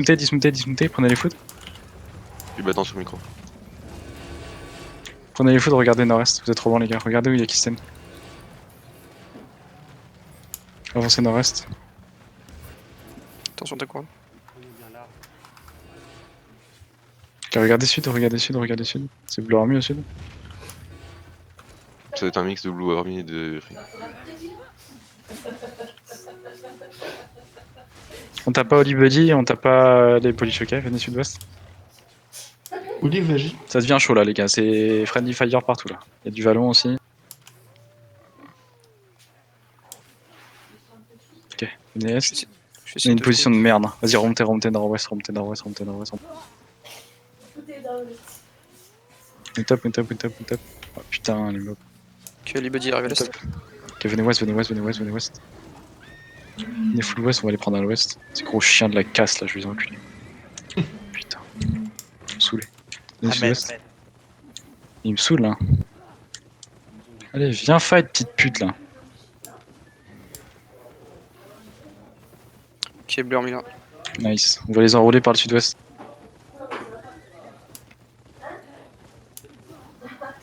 Dismontez, prenez les foudres. Je vais sur le micro. Prenez les foudres, regardez nord-est, vous êtes trop loin les gars, regardez où il y a Kisten. Avancez nord-est. Attention ta couronne. Ok, regardez sud, regardez sud. C'est Blue Army au sud. Ça va être un mix de Blue Army et de Free. On tape pas Oli Buddy, on tape pas les polish, ok, venez sud-ouest. Oli, vas-y. Ça devient chaud là les gars, c'est Friendly Fire partout là. Il y a du vallon aussi. Ok, venez est. On a une position de merde. Vas-y, remontez nord-ouest. On tape. Oh putain, les mobs. Ok, Libody arrive à l'est. Ok, venez ouest. Venez full ouest, on va les prendre à l'ouest. Ces gros chiens de la casse là, je vais les enculer. Putain. Ils me saoulent. Venez sud-ouest. Il me saoule là. Allez, viens fight, petite pute là. Ok, Blue Army là. Nice. On va les enrouler par le sud-ouest.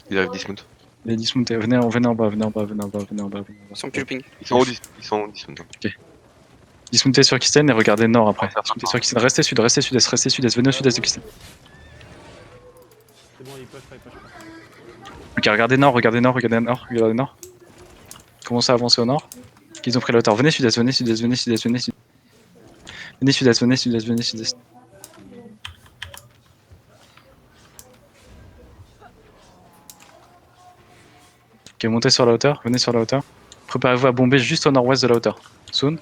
Il arrive dismount. Les dismountés, venez en bas. Ils sont plus le ping. Ils sont en dismount. Ok. Dismontez sur Kisten et regardez nord après. Dismontez sur Kisten, restez sud-est. Venez au sud-est de Kisten. C'est bon, ils push pas. Ok, regardez nord. Commencez à avancer au nord. Ils ont pris la hauteur. Venez sud-est. Venez sud-est. Ok, montez sur la hauteur. Venez sur la hauteur. Préparez-vous à bomber juste au nord-ouest de la hauteur. Soon.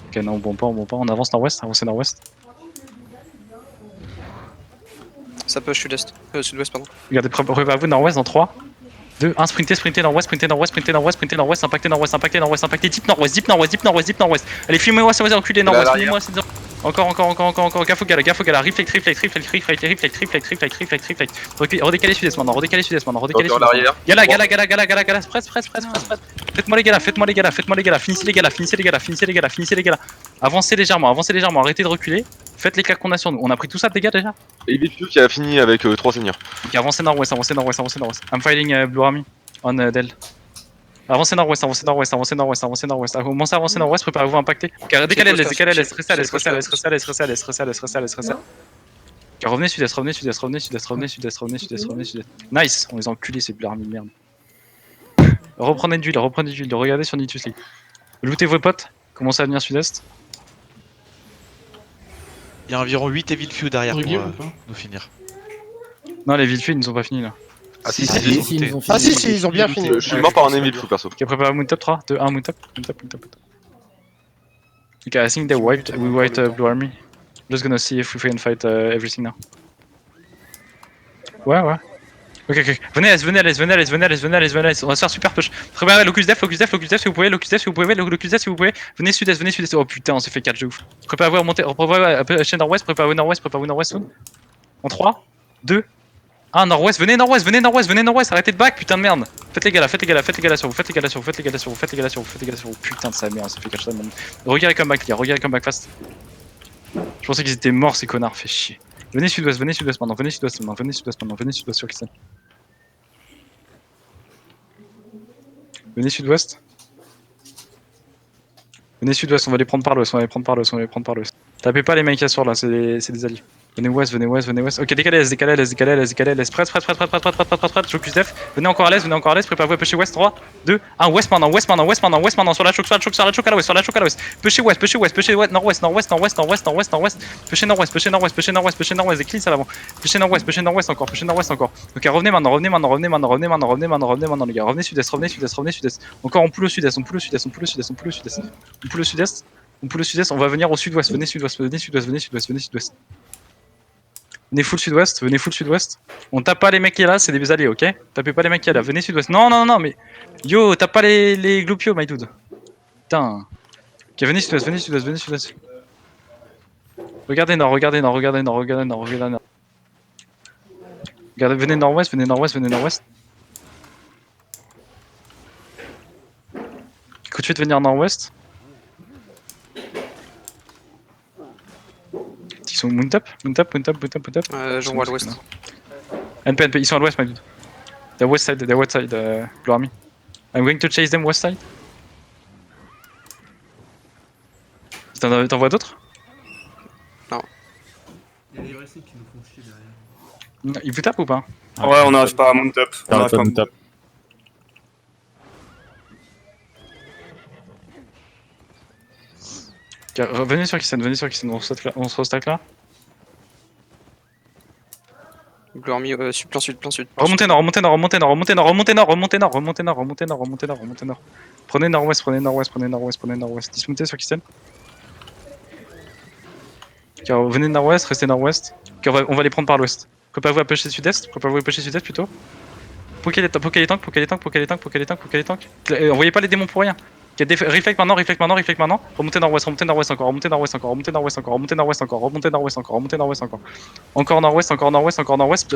Ok, non, on bombe pas. On avance nord-ouest. Avancez nord-ouest. Ça push sud-est. Sud-ouest, pardon. Regardez, préparez-vous nord-ouest dans 3, 2, 1, sprintez nord-ouest, impactez nord-ouest, deep nord-ouest. Allez, filmez-moi, ça va enculer nord-ouest, filmez-moi, c'est encore, gaffe au gala, reflect. Redécalez sud-est maintenant, Gala, presse. Faites-moi les gars, finissez les gars. Avancez légèrement, arrêtez de reculer. Faites les claques qu'on a sur nous. On a pris tout ça de dégâts déjà? Et Bifu qui a fini avec 3 seigneurs. Ok, avancez nord-ouest. I'm fighting Blue Army on Del. Avancez nord-ouest. Commencez à avancer nord-ouest, préparez-vous à impacter. Ok, décalez à l'est, restez à l'est. Ok, revenez sud-est. Nice, on les a enculés ces Blue Army de merde. Reprenez d'huile, regardez sur Nitus League. Lootez vos potes, commencez à venir sud-est. Il y a environ 8 Evil Few derrière pour nous finir. Non, les Villefeuilles, ils ne sont pas finis là. Ah si, ils ont bien fini. Je suis mort par un Evil Fou perso. Ok, préparez-vous Moon Top 3, 2, 1, Moon Top. Ok, I think we wiped Blue Army. Just gonna see if we can fight everything now. Ouais. Ok. Venez à l'est. On va se faire super push. Préparez Locus Def si vous pouvez. Venez sud-est. Oh putain, on s'est fait 4 de ouf. Préparez-vous à monter. Préparez-vous chaîne nord-ouest. Préparez-vous nord-ouest soon. En 3, 2, 1, nord-ouest. Venez nord-ouest. Arrêtez de back, putain de merde. Faites les gars là sur vous. Putain de sa merde, on s'est fait 4 de merde. Regardez comeback, les gars. Regardez comeback fast. Je pensais qu'ils étaient morts, ces connards. Fait chier. Venez sud-ouest maintenant. Venez sud-ouest sur Christian. Venez sud-ouest, on va les prendre par l'ouest, Tapez pas les mecs à soir là, c'est des alliés. Venez ouest. Ok, décalez, presse. Focus def. Venez encore à l'est, préparez-vous à pusher ouest. 3, 2, 1, west maintenant, sur la choc à l'ouest. Pusher ouest, nord-ouest. Pusher nord-ouest, des cleans à l'avant. Pusher nord-ouest encore. Ok, revenez maintenant, les gars. Revenez sud-est. Encore, on pull au sud-est. On va venir au sud-ouest. Venez sud-ouest. Venez full sud-ouest. On tape pas les mecs qui est là, c'est des alliés, ok? Tapez pas les mecs qui est là. Venez sud-ouest. Non, mais. Yo, tape pas les gloupio, my dude. Putain. Ok, venez sud-ouest. Regardez nord. Venez nord-ouest. Coup de suite venir nord-ouest. Ils sont moon top. Je vois à l'ouest. NP, ils sont à l'ouest, my dude. The west side, Blue Army. I'm going to chase them west side. T'en vois d'autres? Il y a les Racing qui nous font chier derrière. Ils vous tapent ou pas? Ouais, on n'arrive pas à mount up. On n'arrive pas à mount up. Venez sur Kissen, on se restack là. Blue Army, plein sud. Remontez nord. Prenez nord-ouest. Dismontez sur Kissen. Venez nord-ouest, restez nord-ouest. On va les prendre par l'ouest. Préparez-vous à pusher sud-est plutôt. Poké les tanks. Envoyez pas les démons pour rien. Reflect maintenant. Remontez nord-ouest encore. Remontez nord-ouest encore. Encore nord-ouest.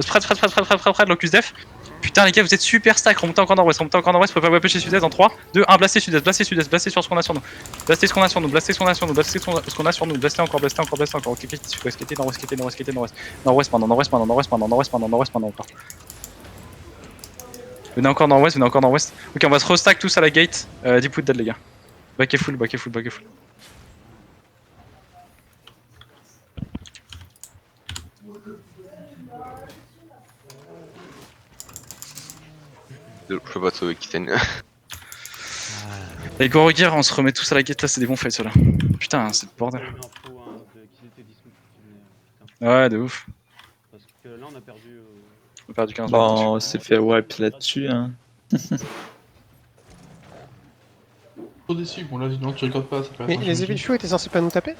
Spread, locus def. Putain les gars, vous êtes super stack. Remontez encore nord-ouest. Préparez-vous à pusher sud-est dans 3, 2, 1. Blastez sud-est. Blastez sur ce qu'on a sur nous. Blastez ce qu'on a sur nous. Blastez encore. Ok, quittez nord-ouest. Nord-ouest maintenant encore. Venez encore nord-ouest. Ok, on va se restack tous à la gate. Deep wood dead les gars. Back est full. Je peux pas te sauver Kitten. Et go regarde, on se remet tous à la gate là, c'est des bons fights ceux-là. Putain, c'est le bordel. Ouais, de ouf. Parce que là, on a perdu. On a perdu 15 Bon, on s'est fait wipe là-dessus, hein. Trop déçu, bon là, non, tu regardes pas, ça peut être Mais un les GG. Evil Show étaient censés pas nous taper?